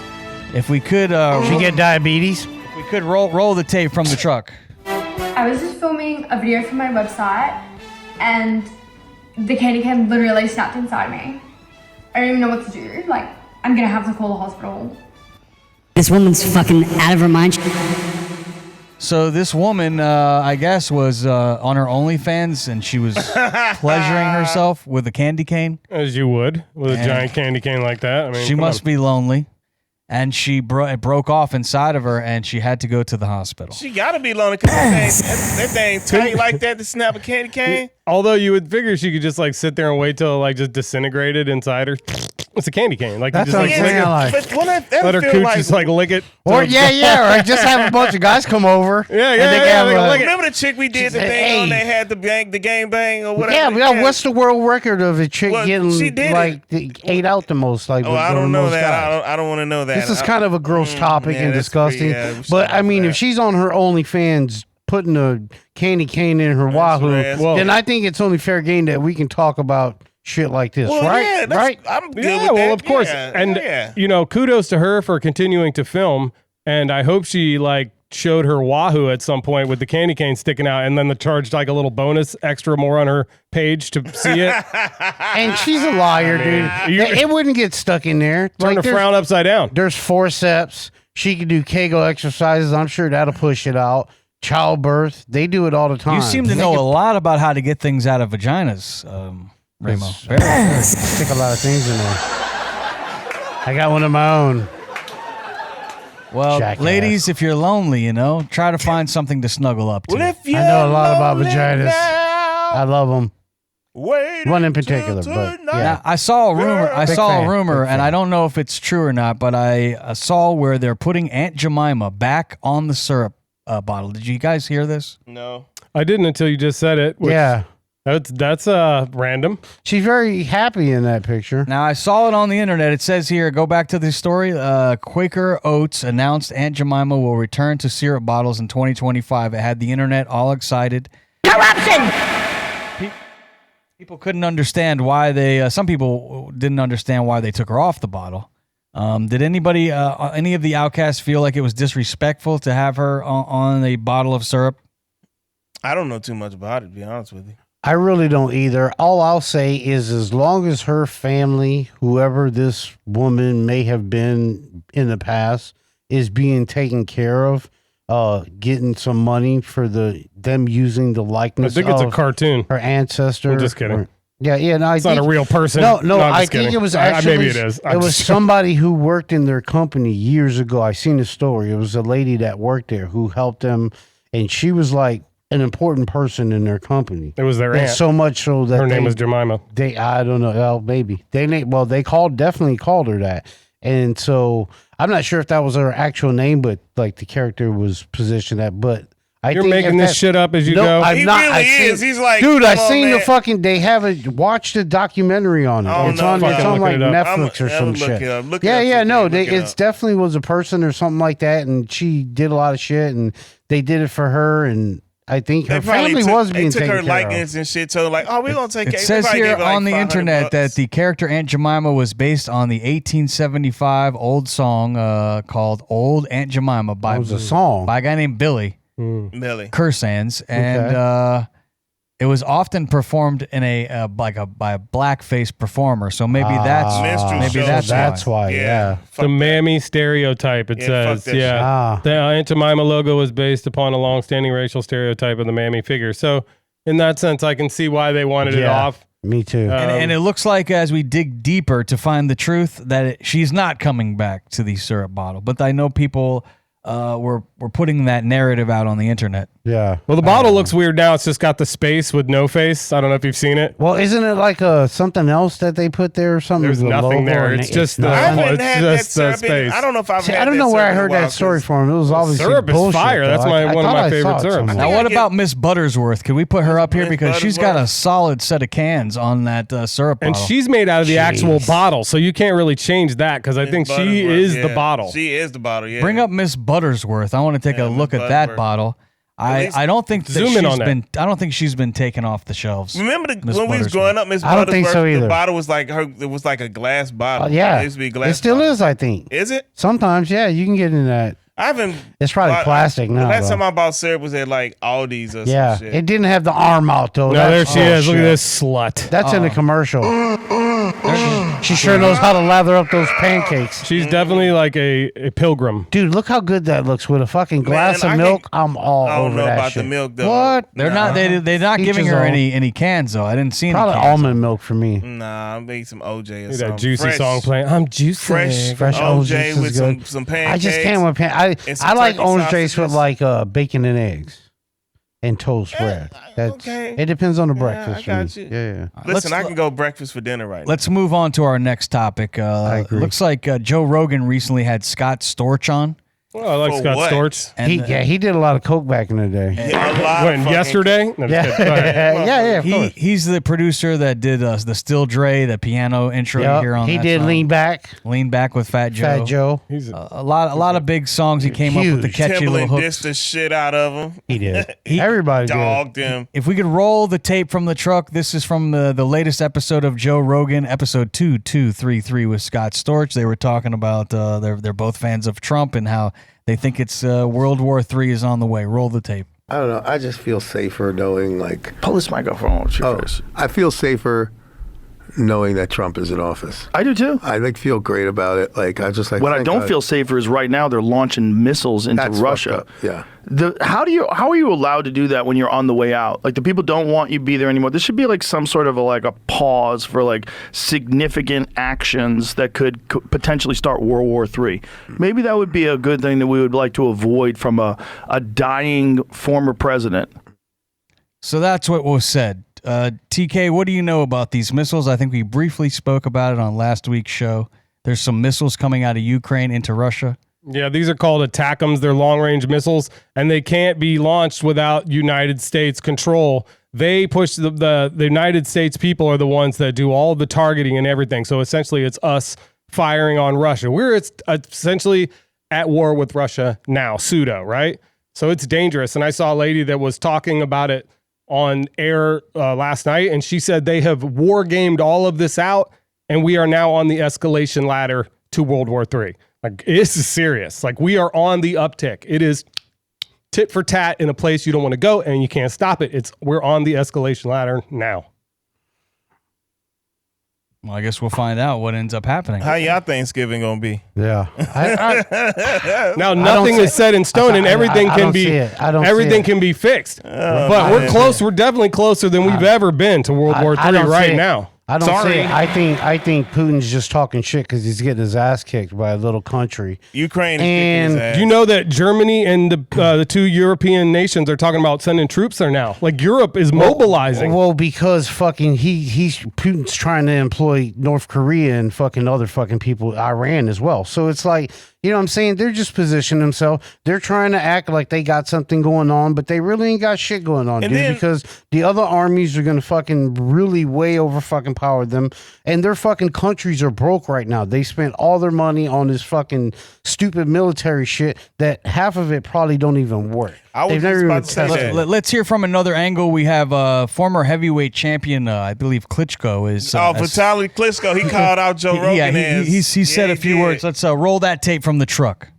S1: If we could...
S3: she get diabetes?
S1: If we could roll the tape from the truck.
S8: I was just filming a video for my website, and the candy cane literally snapped inside me. I don't even know what to do. Like, I'm gonna have to call the hospital.
S5: This woman's fucking out of her mind.
S1: So this woman, I guess, was on her OnlyFans, and she was pleasuring herself with a candy cane.
S4: As you would, with a giant candy cane like that. I mean,
S1: she must be lonely. And she it broke off inside of her, and she had to go to the hospital.
S2: She gotta be lonely because that thing tight like that to snap a candy cane.
S4: Although you would figure she could just like sit there and wait till it like just disintegrated inside her. It's a candy cane. Like
S3: that's
S4: you just
S3: like
S4: let her cooch just like lick it.
S3: Or or just have a bunch of guys come over.
S2: Remember the chick we did the thing on that had the gang bang or whatever?
S3: Yeah. What's the world record of a chick getting like ate out the most? Like,
S2: I don't know that. I don't want to know that.
S3: This is kind of a gross topic and disgusting. But I mean, if she's on her OnlyFans putting a candy cane in her wahoo, then I think it's only fair game that we can talk about shit like this, right?
S2: Yeah,
S3: right?
S2: I'm good with that.
S4: Of course. And kudos to her for continuing to film. And I hope she like showed her wahoo at some point with the candy cane sticking out, and then the charged like a little bonus extra more on her page to see it.
S3: And she's a liar, dude. It wouldn't get stuck in there.
S4: Turn the frown upside down.
S3: There's forceps. She can do Kegel exercises. I'm sure that'll push it out. Childbirth. They do it all the time.
S1: You seem to know a lot about how to get things out of vaginas, Ramo.
S3: Stick a lot of things in there. I got one of my own.
S1: Well, ladies, if you're lonely, try to find something to snuggle up to.
S3: I know a lot about vaginas. I love them. One in particular, but yeah.
S1: Now, I saw a rumor, and I don't know if it's true or not, but I saw where they're putting Aunt Jemima back on the syrup bottle. Did you guys hear this?
S2: No,
S4: I didn't until you just said it.
S3: Yeah.
S4: That's random.
S3: She's very happy in that picture.
S1: Now, I saw it on the internet. It says here, go back to the story. Quaker Oats announced Aunt Jemima will return to syrup bottles in 2025. It had the internet all excited.
S5: Corruption!
S1: People couldn't understand why some people didn't understand why they took her off the bottle. Did anybody, any of the Outcasts feel like it was disrespectful to have her on a bottle of syrup?
S2: I don't know too much about it, to be honest with you.
S3: I really don't either. All I'll say is as long as her family, whoever this woman may have been in the past, is being taken care of, getting some money for them using the likeness.
S4: I think it's a cartoon.
S3: Her ancestor.
S4: I'm just kidding.
S3: No,
S4: it's not a real person.
S3: No, I think it was actually.
S4: Maybe it is.
S3: It was somebody who worked in their company years ago. I seen the story. It was a lady that worked there who helped them, and she was like an important person in their company.
S4: It was their aunt.
S3: So much so that
S4: her name was Jemima.
S3: I don't know. Well, maybe they definitely called her that. And so I'm not sure if that was her actual name, but like the character was positioned at. But
S4: You're making this shit up as you go.
S3: I'm
S2: He
S3: not.
S2: really is. He's like,
S3: dude,
S2: come
S3: I
S2: on,
S3: seen the
S2: man.
S3: fucking. They haven't watched a documentary on it.
S2: Oh,
S3: It's
S2: no,
S3: on.
S2: no.
S3: It's on like
S4: Looking it up.
S3: Netflix or some
S2: look
S3: shit.
S2: it up. Look it
S3: Yeah,
S2: up,
S3: yeah.
S2: TK.
S3: No,
S2: Look it
S3: it's
S2: up.
S3: definitely was a person or something like that, and she did a lot of shit, and they did it for her, and I think her
S2: They probably
S3: family was being
S2: They took
S3: taken
S2: her
S3: care
S2: likeness
S3: of.
S2: and shit. So like, oh, we're gonna take.
S1: It
S2: they
S1: says
S2: probably
S1: here
S2: gave her, like,
S1: on the
S2: $500
S1: internet that the character Aunt Jemima was based on the 1875 old song called "Old Aunt Jemima" by
S3: That was a song.
S1: by a guy named Billy
S2: Millie.
S1: Kursands, and it was often performed in by a blackface performer. So maybe
S2: Minstrel
S1: maybe
S2: show.
S1: that's
S3: why. Yeah.
S2: Fuck
S4: The
S2: that.
S4: mammy stereotype, it
S2: Yeah, fuck
S4: says.
S2: that
S4: Yeah.
S2: shit.
S3: Ah.
S4: The Aunt Jemima logo was based upon a long-standing racial stereotype of the mammy figure. So, in that sense, I can see why they wanted it
S3: Yeah.
S4: off.
S3: Me too.
S1: and it looks like as we dig deeper to find the truth that she's not coming back to the syrup bottle. But I know people were putting that narrative out on the internet.
S3: Yeah.
S4: Well, the bottle looks weird now. It's just got the space with no face. I don't know if you've seen it.
S3: Well, isn't it like something else that they put there or something?
S4: There's
S3: The
S4: nothing
S3: logo
S4: there.
S3: and
S4: It's just the-
S2: I
S3: nothing?
S2: haven't
S4: it's
S2: had
S4: just
S2: that syrup.
S4: space.
S2: I don't know if I've
S3: See,
S2: had
S3: I don't
S2: that
S3: know where I
S2: syrup in a
S3: heard
S2: while,
S3: that story
S2: 'cause
S3: from. It was obviously
S4: Syrup is
S3: bullshit,
S4: fire.
S3: though.
S4: That's
S3: I
S4: one of
S3: thought
S4: my
S3: I
S4: favorite
S3: saw it
S4: syrups.
S3: somewhere.
S1: Now,
S2: think
S1: what
S2: I
S1: about Miss Buttersworth? Can we put her up here
S2: Miss
S1: because she's got a
S2: Buttersworth?
S1: solid set of cans on that syrup
S4: And
S1: bottle?
S4: she's made out of the actual
S3: Jeez.
S4: bottle, so you can't really change that because I think she
S2: Butterworth,
S4: is
S2: yeah.
S4: the bottle.
S2: She is the bottle. Yeah.
S1: Bring up Miss Buttersworth. I want to take
S2: Yeah,
S1: a look
S2: Miss
S1: at that
S2: Buttersworth.
S1: bottle.
S2: least
S1: I don't think that
S4: zoom in
S1: she's
S4: on that.
S1: been. I don't think she's been taken off the shelves.
S2: Remember
S1: Miss
S2: when we was
S1: Buttersworth.
S2: growing up, Miss
S3: I don't think
S2: Buttersworth,
S3: so either.
S2: the bottle was like her. It was like a glass bottle.
S3: Yeah.
S2: It used to be a glass.
S3: It still
S2: bottle.
S3: is, I think.
S2: Is it?
S3: Sometimes, yeah, you can get in that.
S2: I haven't.
S3: It's probably plastic
S2: The
S3: now,
S2: last
S3: though.
S2: time I bought syrup was at like Aldi's or
S3: Yeah.
S2: some shit.
S3: It didn't have the arm out, though.
S4: No, there
S3: That's
S4: she is. Look at
S3: bullshit.
S4: this slut.
S3: That's in the commercial. She sure knows how to lather up those pancakes.
S4: She's definitely like a pilgrim.
S3: Dude, look how good that looks with a fucking glass
S2: Man,
S3: of
S2: I
S3: milk.
S2: can't-
S3: I'm all
S2: I don't
S3: over
S2: know
S3: that
S2: about
S3: shit.
S2: the milk, though.
S3: What?
S1: They're not. They're not
S3: Each
S1: giving
S3: his
S1: her
S3: own.
S1: any cans though. I didn't see any
S3: Probably
S1: cans.
S3: almond milk for me.
S2: Nah, I made some OJ or
S4: Look at
S2: something.
S4: that juicy
S2: Fresh-
S4: song playing. I'm juicy.
S3: Fresh
S2: OJ
S3: O's
S2: with
S3: is good.
S2: some pancakes.
S3: I just can't with
S2: and some
S3: I like
S2: turkey
S3: orange juice with
S2: sausages.
S3: like bacon and eggs and toast bread. That's
S2: okay.
S3: It depends on the
S2: Yeah,
S3: breakfast
S2: I
S3: for me.
S2: got you.
S3: Yeah.
S2: Listen, I can go breakfast for dinner right now.
S1: Let's move on to our next topic.
S3: I agree.
S1: Looks like Joe Rogan recently had Scott Storch on.
S4: Well, I like
S2: For
S4: Scott
S2: what?
S4: Storch.
S1: And
S3: He did a lot of coke back in the day.
S2: Yeah, a lot of
S4: When
S2: fucking-
S4: yesterday? No,
S3: Yeah.
S4: just kidding. Go ahead.
S3: Yeah, of course.
S1: he's the producer that did the Still Dre, the piano intro
S3: Yep.
S1: here on
S3: He
S1: that
S3: did
S1: song.
S3: Lean Back
S1: with Fat Joe.
S3: Fat Joe.
S4: He's
S1: A lot of big songs. He came up with the
S3: Huge.
S1: catchy little
S2: Timbaland
S1: hooks.
S2: dissed the shit out of him.
S3: He did. Everybody did.
S2: Dogged him.
S1: If we could roll the tape from the truck, this is from the latest episode of Joe Rogan, episode 2233 with Scott Storch. They were talking about they're both fans of Trump and how they think it's World War III is on the way. Roll the tape.
S9: I don't know. I just feel safer knowing, like,
S10: Pull this microphone with you first.
S9: I feel safer knowing that Trump is in office.
S10: I do too.
S9: I feel great about it. Like, I just like.
S10: What I
S9: thank
S10: don't
S9: God.
S10: feel safer is right now they're launching missiles into
S9: That's
S10: Russia.
S9: fucked up. Yeah.
S10: How are you allowed to do that when you're on the way out? Like, the people don't want you to be there anymore. There should be like some sort of a pause for like significant actions that could potentially start World War III. Maybe that would be a good thing that we would like to avoid from a dying former president.
S1: So that's what was said. TK, what do you know about these missiles? I think we briefly spoke about it on last week's show. There's some missiles coming out of Ukraine into Russia.
S4: Yeah, these are called ATACMS. They're long-range missiles, and they can't be launched without United States control. They push the United States people are the ones that do all the targeting and everything. So essentially, it's us firing on Russia. We're essentially at war with Russia now, pseudo, right? So it's dangerous. And I saw a lady that was talking about it on air last night, and she said they have war gamed all of this out, and we are now on the escalation ladder to World War III. Like, this is serious. Like, we are on the uptick. It is tit for tat in a place you don't want to go, and you can't stop it. We're on the escalation ladder now.
S1: Well, I guess we'll find out what ends up happening.
S2: How y'all Thanksgiving gonna be?
S3: Yeah.
S4: Now nothing is set in stone, and everything
S3: I
S4: can
S3: don't
S4: be
S3: see it. I don't see
S4: everything
S3: it.
S4: can be fixed. But we're close. We're definitely closer than we've ever been to World War
S3: I
S4: III
S3: don't
S4: right
S3: see it.
S4: now.
S3: I don't see it. I think Putin's just talking shit because he's getting his ass kicked by a little country.
S2: Ukraine is kicking his ass.
S4: Do you know that Germany and the two European nations are talking about sending troops there now? Like Europe is mobilizing.
S3: Well, because fucking Putin's trying to employ North Korea and fucking other fucking people, Iran as well. So it's like, you know what I'm saying? They're just positioning themselves. They're trying to act like they got something going on, but they really ain't got shit going on, dude, because the other armies are going to fucking really way over fucking power them. And their fucking countries are broke right now. They spent all their money on this fucking stupid military shit that half of it probably don't even work.
S2: I was just about to say that.
S1: Let's hear from another angle. We have former heavyweight champion, I believe Klitschko is.
S2: Vitaly Klitschko. He called out Joe Rogan.
S1: Yeah, he said a few words. Let's roll that tape from the truck.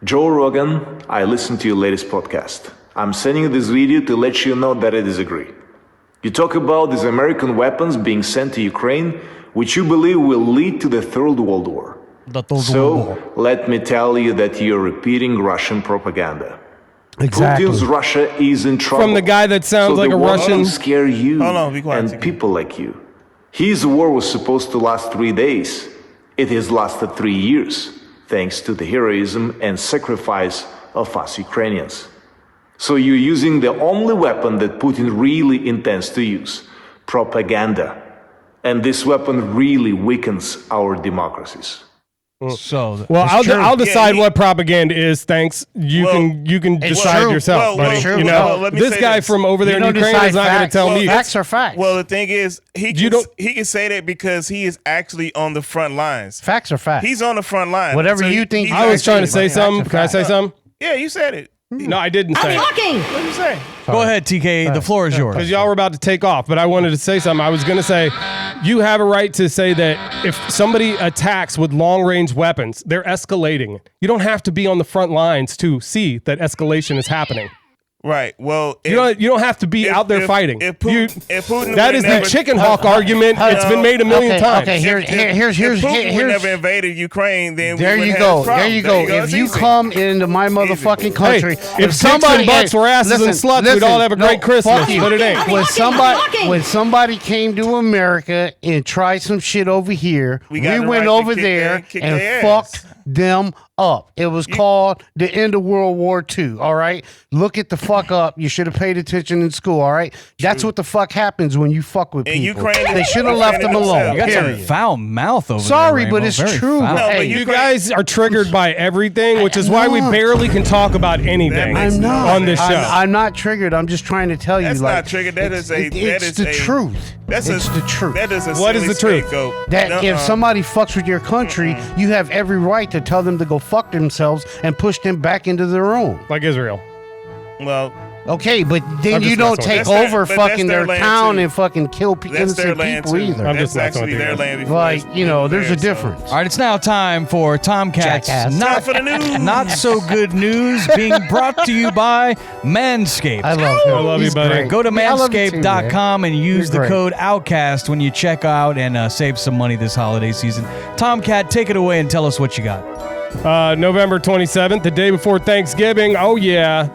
S11: Joe Rogan, I listened to your latest podcast. I'm sending you this video to let you know that I disagree. You talk about these American weapons being sent to Ukraine, which you believe will lead to the Third World War. Let me tell you that you're repeating Russian propaganda.
S3: Exactly.
S11: Putin's Russia is in trouble.
S4: From the guy that sounds like a Russian.
S11: To scare you
S2: be quiet,
S11: and people like you. His war was supposed to last 3 days. It has lasted 3 years, thanks to the heroism and sacrifice of us Ukrainians. So you're using the only weapon that Putin really intends to use, propaganda. And this weapon really weakens our democracies.
S1: So
S4: I'll decide what propaganda is. Thanks. You can decide yourself, buddy. You know, this guy from over there in Ukraine is not going to tell me.
S3: Facts are facts.
S2: Well, the thing is, he can say that because he is actually on the front lines.
S3: Facts are facts.
S2: He's on the front line.
S3: Whatever you think.
S4: I was trying to say something. Can I say something?
S2: Yeah, you said it.
S4: No, I didn't say it.
S2: What did you say?
S1: Go ahead, TK. The floor is yours.
S4: Because y'all were about to take off, but I wanted to say something. I was going to say, you have a right to say that if somebody attacks with long-range weapons, they're escalating. You don't have to be on the front lines to see that escalation is happening.
S2: Right. Well,
S4: you don't have to be out there fighting.
S2: If Putin
S4: that is the chicken hawk argument. It's been made a million times.
S3: Okay, here's
S2: Putin never invaded Ukraine, then
S3: there you go. There you go. If you come into my motherfucking country,
S4: if somebody butts were asses and sluts, we'd all have a great Christmas. But it ain't.
S3: When somebody came to America and tried some shit over here, we went over there and fucked them up. It was called the end of World War II. All right, look at the fuck up. You should have paid attention in school. All right, that's what the fuck happens when you fuck with people. They should have left them alone.
S1: You got some foul mouth over there.
S3: Sorry, but it's true.
S4: Hey, you guys are triggered by everything, which is why we barely can talk about anything on this show.
S3: I'm not triggered. I'm just trying to tell you.
S2: That's not triggered. It's
S3: the truth.
S2: It's the truth. That is
S4: what is the truth?
S3: That if somebody fucks with your country, you have every right to tell them to go fuck themselves and push them back into their own.
S4: Like Israel.
S2: Well,
S3: okay, but then you don't take over fucking their town and fucking kill innocent people either.
S4: I'm just
S2: actually their land.
S3: Like, you know, there's a difference.
S1: All right, it's now time for Tomcat's
S2: time for the news.
S1: Not so good news being brought to you by Manscaped.
S3: I love him.
S4: I love you, buddy.
S1: Go to manscaped.com and use the code OUTCAST when you check out and save some money this holiday season. Tomcat, take it away and tell us what you got.
S4: November 27th, the day before Thanksgiving. Oh, yeah.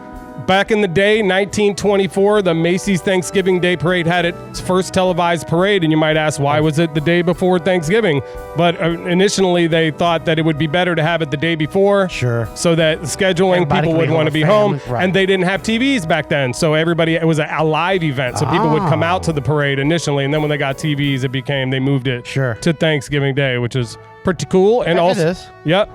S4: Back in the day, 1924, the Macy's Thanksgiving Day Parade had its first televised parade, and you might ask, why was it the day before Thanksgiving? But initially, they thought that it would be better to have it the day before, so that scheduling, people would want to be home, and they didn't have TVs back then, so it was a live event, so people would come out to the parade initially, and then when they got TVs, they moved it to Thanksgiving Day, which is pretty cool. And also,
S3: it is.
S4: Yep,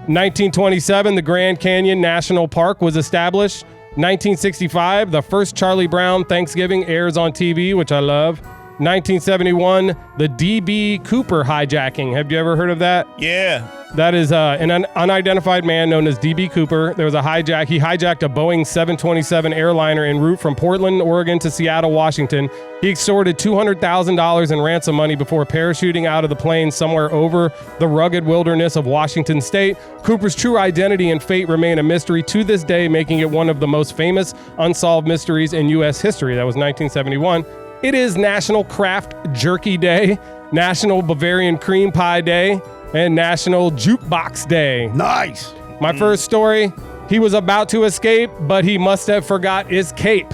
S4: 1927, the Grand Canyon National Park was established. 1965, the first Charlie Brown Thanksgiving airs on TV, which I love. 1971, the D.B. Cooper hijacking. Have you ever heard of that?
S2: Yeah.
S4: That is an unidentified man known as D.B. Cooper. There was a hijack. He hijacked a Boeing 727 airliner en route from Portland, Oregon to Seattle, Washington. He extorted $200,000 in ransom money before parachuting out of the plane somewhere over the rugged wilderness of Washington state. Cooper's true identity and fate remain a mystery to this day, making it one of the most famous unsolved mysteries in U.S. history. That was 1971. It is National Kraft Jerky Day, National Bavarian Cream Pie Day, and National Jukebox Day.
S3: Nice.
S4: My first story, he was about to escape, but he must have forgot his cape.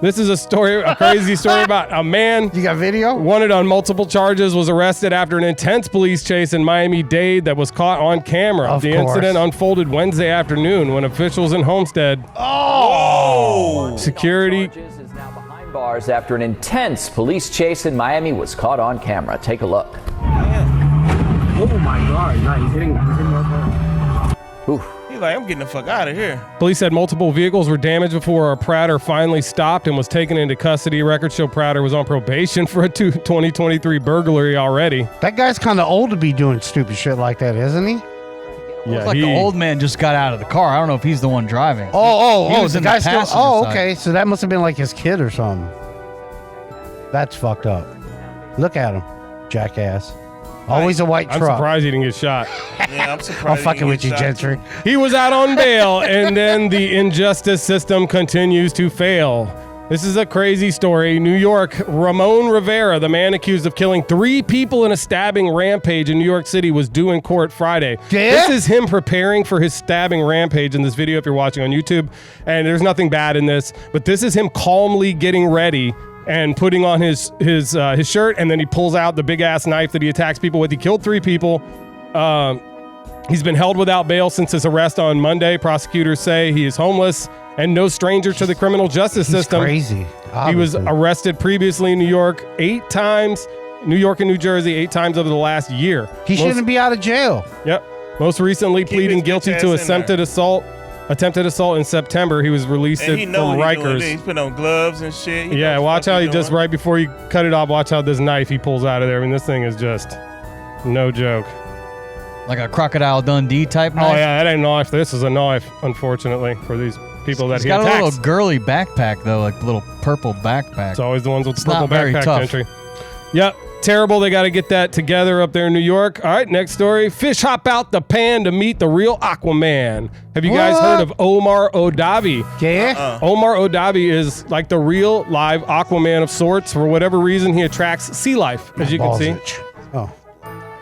S4: This is a crazy story about a man.
S3: You got video?
S4: Wanted on multiple charges, was arrested after an intense police chase in Miami-Dade that was caught on camera.
S3: Of
S4: the
S3: course.
S4: incident unfolded Wednesday afternoon when officials in Homestead. Security.
S12: Is now behind bars after an intense police chase in Miami was caught on camera. Take a look.
S13: Oh my God! No, he's hitting my car.
S12: Oof.
S2: He's like, I'm getting the fuck out of here.
S4: Police said multiple vehicles were damaged before Prater finally stopped and was taken into custody. Records show Prater was on probation for a 2023 burglary already.
S3: That guy's kind of old to be doing stupid shit like that, isn't he?
S1: Yeah, looks like the old man just got out of the car. I don't know if he's the one driving. He was
S3: the
S1: in
S3: guy's still.
S1: passenger
S3: Oh,
S1: side.
S3: okay. So that must have been like his kid or something. That's fucked up. Look at him, jackass. Always a white
S4: I'm
S3: truck.
S4: surprised he didn't get shot.
S2: Yeah, I'm surprised.
S3: I'm fucking with you, Gentry.
S4: He was out on bail, and then the injustice system continues to fail. This is a crazy story. New York, Ramon Rivera, the man accused of killing 3 people in a stabbing rampage in New York City, was due in court Friday.
S3: Yeah?
S4: This is him preparing for his stabbing rampage in this video if you're watching on YouTube. And there's nothing bad in this, but this is him calmly getting ready and putting on his shirt, and then he pulls out the big-ass knife that he attacks people with. He killed 3 people. He's been held without bail since his arrest on Monday. Prosecutors say he is homeless and no stranger to the criminal justice system.
S3: Crazy.
S4: He was arrested previously in New York 8 times, New York and New Jersey 8 times over the last year.
S3: He shouldn't be out of jail.
S4: Yep. Most recently pleading guilty to attempted assault in September. He was released
S2: And he
S4: from
S2: know what
S4: Rikers.
S2: He's put on gloves and shit.
S4: Yeah, watch how he just right before you cut it off, watch how this knife he pulls out of there. I mean, this thing is just no joke.
S1: Like a Crocodile Dundee type knife?
S4: Oh, yeah, that ain't a knife. This is a knife, unfortunately, for these people that
S1: He's
S4: he
S1: got
S4: attacks.
S1: a little girly backpack, though, like a little purple backpack.
S4: It's always the ones with the
S1: It's
S4: purple
S1: not very
S4: backpack
S1: tough.
S4: entry. Yep. Terrible. They got to get that together up there in New York. All right, next story. Fish hop out the pan to meet the real Aquaman. Have you guys heard of Omar Odabi?
S3: Yeah.
S4: Omar Odabi is like the real live Aquaman of sorts. For whatever reason, he attracts sea life, as you can see.
S3: Oh.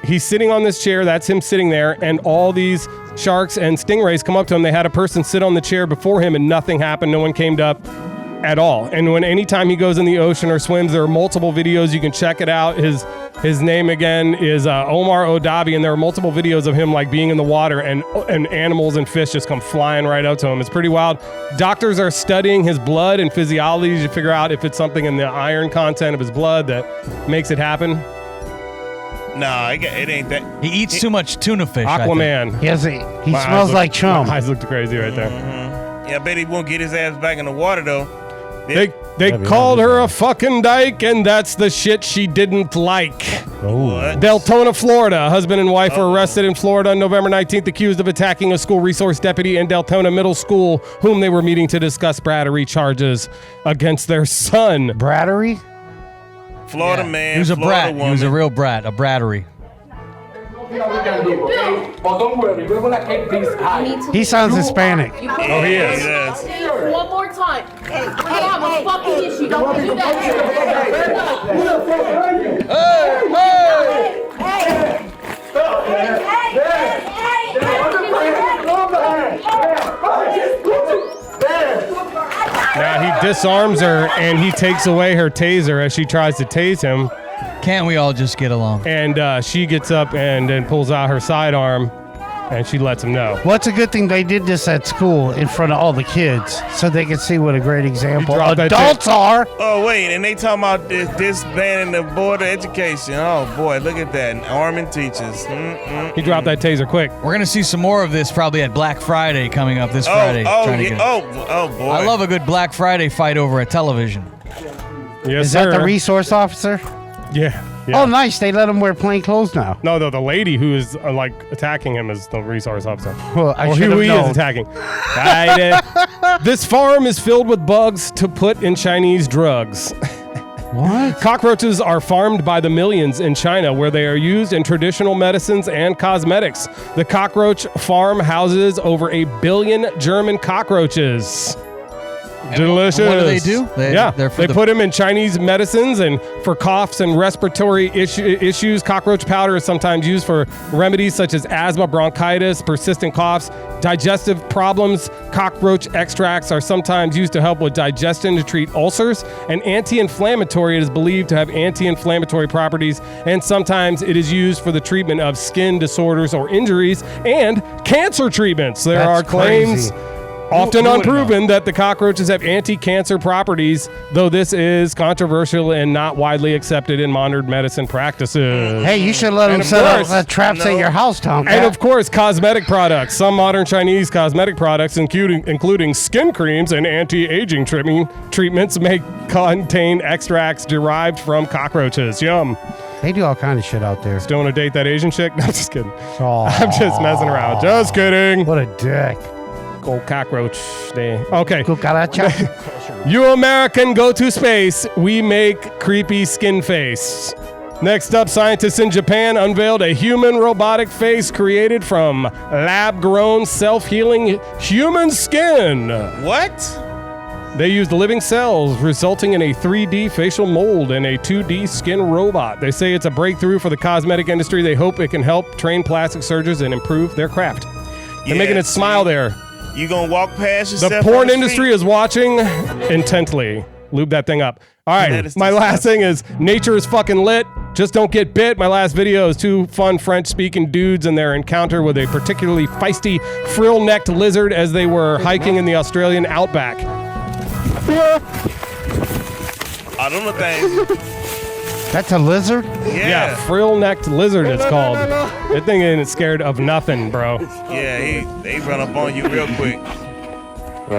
S4: He's sitting on this chair. That's him sitting there. And all these sharks and stingrays come up to him. They had a person sit on the chair before him and nothing happened. No one came up at all. And anytime he goes in the ocean or swims, there are multiple videos. You can check it out. His name again is Omar Odabi, and there are multiple videos of him like being in the water and animals and fish just come flying right up to him. It's pretty wild. Doctors are studying his blood and physiology to figure out if it's something in the iron content of his blood that makes it happen.
S2: Nah, it ain't that.
S1: He eats too much tuna fish.
S4: Aquaman.
S3: He smells like chum.
S4: My eyes looked crazy right there.
S2: Yeah, I bet he won't get his ass back in the water though.
S4: They called her a fucking dyke, and that's the shit she didn't like. Deltona, Florida. Husband and wife were arrested in Florida on November 19th, accused of attacking a school resource deputy in Deltona Middle School, whom they were meeting to discuss battery charges against their son.
S3: Brattery?
S2: Florida man.
S1: He was a
S2: Florida
S1: brat.
S2: woman.
S1: He was a real brat, a brattery.
S13: But don't worry, we're gonna take this high.
S3: He sounds Hispanic.
S4: Oh, he is.
S14: One more time. Hey, I have a fucking issue. Don't do that.
S4: Now he disarms her and he takes away her taser as she tries to tase him.
S1: Can't we all just get along?
S4: And she gets up and then pulls out her sidearm and she lets him know.
S3: Well, it's a good thing they did this at school in front of all the kids so they can see what a great example
S4: dropped that
S3: adults are.
S2: Oh wait, and they talking about this banning the board of education. Oh boy, look at that, arming teachers.
S4: He dropped that taser quick.
S1: We're gonna see some more of this probably at Black Friday coming up this Friday. Trying to get it.
S2: Oh boy.
S1: I love a good Black Friday fight over at television.
S4: Yes,
S3: Is that the resource officer?
S4: Yeah.
S3: Oh, nice. They let him wear plain clothes now.
S4: No, the lady who is attacking him is the resource officer.
S3: Well, I
S4: or
S3: should
S4: who
S3: have
S4: he
S3: known.
S4: is attacking. This farm is filled with bugs to put in Chinese drugs.
S3: What?
S4: Cockroaches are farmed by the millions in China, where they are used in traditional medicines and cosmetics. The cockroach farm houses over 1 billion German cockroaches. Delicious.
S1: What do they do?
S4: They put them in Chinese medicines, and for coughs and respiratory issues, cockroach powder is sometimes used for remedies such as asthma, bronchitis, persistent coughs, digestive problems. Cockroach extracts are sometimes used to help with digestion, to treat ulcers, and anti-inflammatory. It is believed to have anti-inflammatory properties, and sometimes it is used for the treatment of skin disorders or injuries and cancer treatments. There are claims, often unproven, that the cockroaches have anti-cancer properties, though this is controversial and not widely accepted in modern medicine practices.
S3: Hey, you should let them set up traps at your house, Tom.
S4: And of course, cosmetic products. Some modern Chinese cosmetic products, including skin creams and anti-aging treatments, may contain extracts derived from cockroaches. Yum.
S3: They do all kind of shit out there.
S4: Still want to date that Asian chick? No, I'm just kidding. I'm just messing around. Just kidding.
S3: What a dick.
S4: Old cockroach day. Okay.
S3: Cucaracha.
S4: You American go to space. We make creepy skin face. Next up, scientists in Japan unveiled a human robotic face created from lab-grown, self-healing human skin.
S2: What?
S4: They used living cells, resulting in a 3D facial mold and a 2D skin robot. They say it's a breakthrough for the cosmetic industry. They hope it can help train plastic surgeons and improve their craft. They're making it smile there.
S2: You gonna walk past yourself?
S4: The porn industry is watching intently. Lube that thing up. All right, my last thing is nature is fucking lit. Just don't get bit. My last video is two fun French-speaking dudes and their encounter with a particularly feisty, frill-necked lizard as they were hiking in the Australian outback.
S2: I don't know things.
S3: That's a lizard?
S4: Yeah, frill-necked lizard it's called. That thing ain't scared of nothing, bro.
S2: Yeah, they run up on you real quick.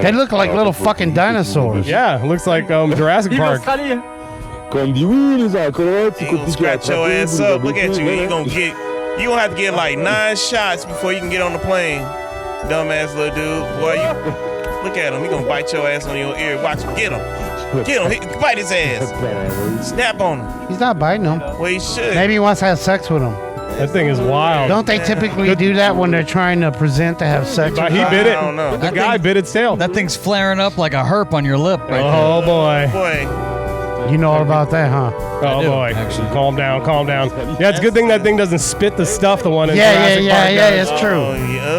S3: They look like little fucking dinosaurs.
S4: Yeah, it looks like Jurassic Park.
S2: He gonna scratch your ass up. Look at you. You gonna have to get like 9 shots before you can get on the plane. Dumbass little dude. Boy, you look at him. He gonna bite your ass on your ear. Watch him. Get him. Get him. Bite his ass. Snap on him.
S3: He's not biting him.
S2: Well, he should.
S3: Maybe he wants to have sex with him.
S4: That thing is wild.
S3: Don't they typically do that when they're trying to present to have sex?
S4: But he bit it.
S2: I don't know.
S4: The guy bit its tail.
S1: That thing's flaring up like a herp on your lip. Right
S4: Oh, boy.
S2: Boy.
S3: You know all about that, huh?
S4: Oh, boy. Actually. Calm down. Yeah, it's a good thing that thing doesn't spit the stuff the one in Jurassic Park does.
S3: It's true.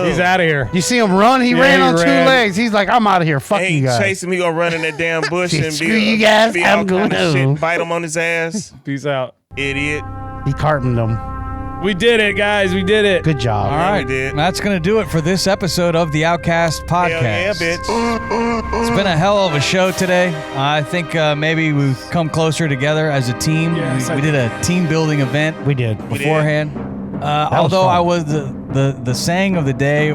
S4: He's out of here.
S3: You see him run? He ran on 2 legs. He's like, I'm out of here. Fuck you guys.
S2: Chase him. He gonna run in that damn bush and
S3: Screw you guys.
S2: be
S3: I'm
S2: all
S3: going
S2: kind of
S3: home.
S2: shit. Bite him on his ass.
S4: Peace out.
S2: Idiot.
S3: He cartoned them.
S4: We did it, guys. We did it.
S3: Good job.
S1: All right. That's going to do it for this episode of the Outcast Podcast.
S2: Hell yeah, bitch.
S1: It's been a hell of a show today. I think maybe we've come closer together as a team.
S4: Yes,
S1: we did a team building event.
S3: We did.
S1: Beforehand. Although I was the saying of the day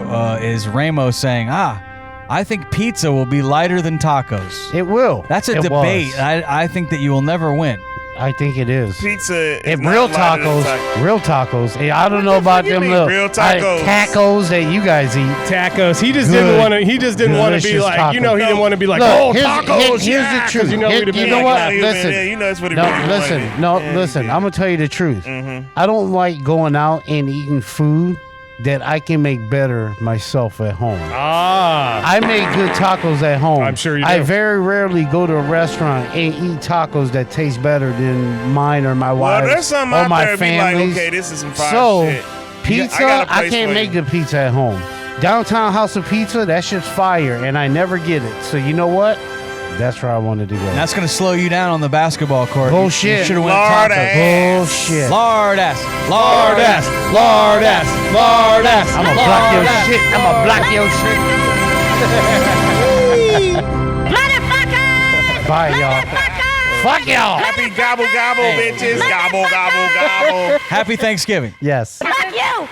S1: is Ramo saying, I think pizza will be lighter than tacos.
S3: It will.
S1: That's a debate. I think that you will never win.
S3: I think it is.
S2: Pizza is
S3: If
S2: not
S3: real
S2: lighter than
S3: tacos. Hey, I don't know about them little
S2: real tacos?
S3: tacos that you guys eat.
S4: Tacos. He just didn't want to. He just didn't want to be like.
S3: Tacos.
S4: You know, he didn't want to be like.
S3: Look,
S4: Oh,
S3: here's
S4: tacos.
S3: here's the truth.
S4: You know, we'd have
S3: You
S4: been
S3: know
S4: like,
S3: what?
S2: Yeah,
S3: Listen.
S2: yeah, you know that's what it
S3: No,
S2: really
S3: listen.
S2: like.
S3: No,
S2: Yeah,
S3: listen.
S2: yeah.
S3: I'm gonna tell you the truth.
S2: Mhm.
S3: I don't like going out and eating food that I can make better myself at home. I make good tacos at home.
S4: I'm sure you
S3: I
S4: do.
S3: very rarely go to a restaurant and eat tacos that taste better than mine or my
S2: Well,
S3: wife's
S2: there's some
S3: or
S2: out
S3: my
S2: there be like,
S3: family's.
S2: okay, this is some fire
S3: So,
S2: shit.
S3: pizza,
S2: I got a
S3: I
S2: place
S3: can't
S2: for
S3: make
S2: you.
S3: the pizza at home. Downtown House of Pizza, that shit's fire, and I never get it. So you know what? That's where I wanted to go.
S1: And that's going to slow you down on the basketball court.
S3: Bullshit.
S1: You should have went
S2: Lord
S1: tacos.
S2: ass.
S3: Bullshit.
S1: Lord ass. Lord ass.
S4: Lord ass. Lord ass.
S3: I'm gonna block your shit. I'm gonna block your shit. Bye, y'all. Fuck y'all.
S2: Happy gobble gobble, bitches. Gobble gobble gobble.
S1: Happy Thanksgiving.
S3: Yes.
S5: Fuck you!